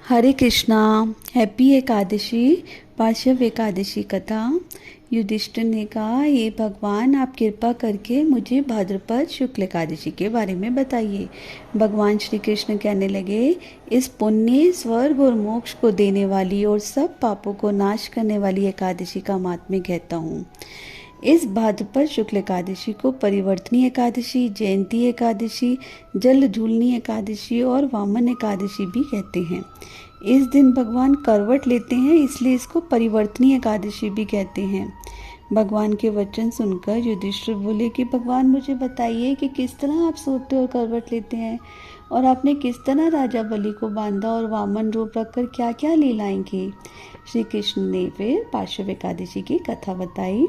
हरे Krishna. Happy Ekadashi. पार्श्व एकादशी कथा। युधिष्ठिर ने कहा, ये भगवान, आप कृपा करके मुझे भाद्रपद शुक्ल एकादशी के बारे में बताइए। भगवान श्री कृष्ण कहने लगे, इस पुण्य, स्वर्ग और मोक्ष को देने वाली और सब पापों को नाश करने वाली एकादशी का महात्म्य कहता हूँ। इस भाद्रपद शुक्ल एकादशी को परिवर्तनी एकादशी, जयंती एकादशी, जल झूलनी एकादशी और वामन एकादशी भी कहते हैं। इस दिन भगवान करवट लेते हैं, इसलिए इसको परिवर्तनी एकादशी भी कहते हैं। भगवान के वचन सुनकर युधिष्ठिर बोले कि भगवान, मुझे बताइए कि किस तरह आप सोते और करवट लेते हैं, और आपने किस तरह राजा बलि को बांधा और वामन रूप रखकर क्या क्या लीलाएं की। श्री कृष्ण ने फिर पार्श्व एकादशी की कथा बताई।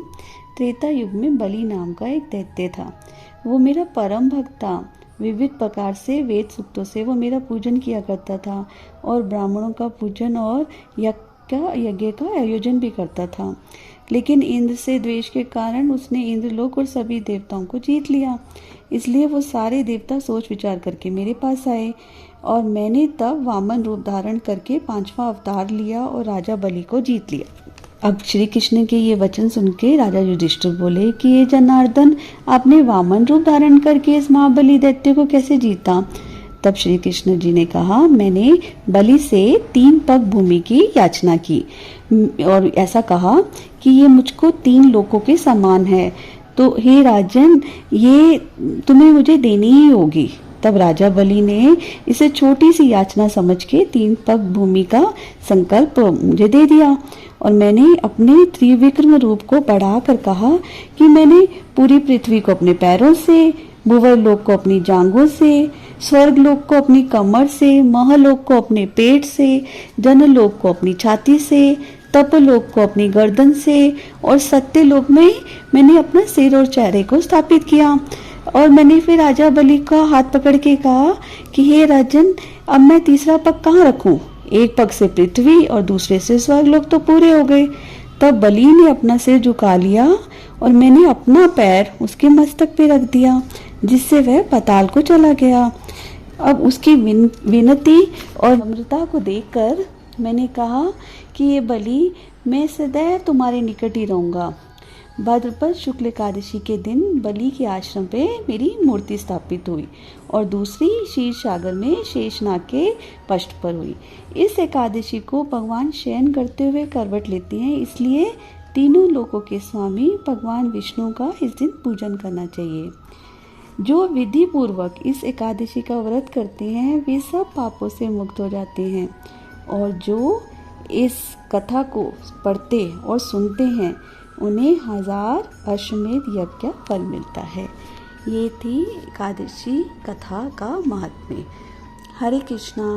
त्रेता युग में बलि नाम का एक दैत्य था। वो मेरा परम भक्त था। विविध प्रकार से वेद सूक्तों से वो मेरा पूजन किया करता था और ब्राह्मणों का पूजन और यज्ञ का आयोजन भी करता था। लेकिन इंद्र से द्वेष के कारण उसने इंद्रलोक और सभी देवताओं को जीत लिया। इसलिए वो सारे देवता सोच विचार करके मेरे पास आए और मैंने तब वामन रूप धारण करके 5वां अवतार लिया और राजा बलि को जीत लिया। अब श्री कृष्ण के ये वचन सुन के राजा युधिष्ठिर बोले कि ये जनार्दन, आपने वामन रूप धारण करके इस महाबली दैत्य को कैसे जीता। तब श्री कृष्ण जी ने कहा, मैंने बलि से 3 पग भूमि की याचना की और ऐसा कहा कि ये मुझको 3 लोकों के समान है, तो हे राजन, ये तुम्हें मुझे देनी ही होगी। तब राजा बलि ने इसे छोटी सी याचना समझ के 3 पग भूमि का संकल्प मुझे दे दिया और मैंने अपने त्रिविक्रम रूप को बढ़ाकर कहा कि मैंने पूरी पृथ्वी को अपने पैरों से, भुवर लोक को अपनी जांघों से, स्वर्ग लोक को अपनी कमर से, महलोक को अपने पेट से, जनलोक को अपनी छाती से, तपलोक को अपनी गर्दन से और सत्यलोक में मैंने अपना सिर और चेहरे को स्थापित किया। और मैंने फिर राजा बलि का हाथ पकड़ के कहा कि हे राजन, अब मैं तीसरा पग कहाँ रखूं? एक पग से पृथ्वी और दूसरे से स्वर्गलोक तो पूरे हो गए। तब बलि ने अपना सिर झुका लिया और मैंने अपना पैर उसके मस्तक पे रख दिया, जिससे वह पाताल को चला गया। अब उसकी विनती और नम्रता को देखकर मैंने कहा कि ये बलि, मैं सदैव तुम्हारे निकट ही रहूंगा। भाद्रपद शुक्ल एकादशी के दिन बलि के आश्रम पे मेरी मूर्ति स्थापित हुई और दूसरी क्षीर सागर में शेषनाग के पृष्ठ पर हुई। इस एकादशी को भगवान शयन करते हुए करवट लेते हैं, इसलिए तीनों लोकों के स्वामी भगवान विष्णु का इस दिन पूजन करना चाहिए। जो विधि पूर्वक इस एकादशी का व्रत करते हैं वे सब पापों से मुक्त हो जाते हैं, और जो इस कथा को पढ़ते और सुनते हैं उन्हें 1000 अश्वमेध यज्ञ का फल मिलता है। ये थी एकादशी कथा का महात्म्य। हरे कृष्णा।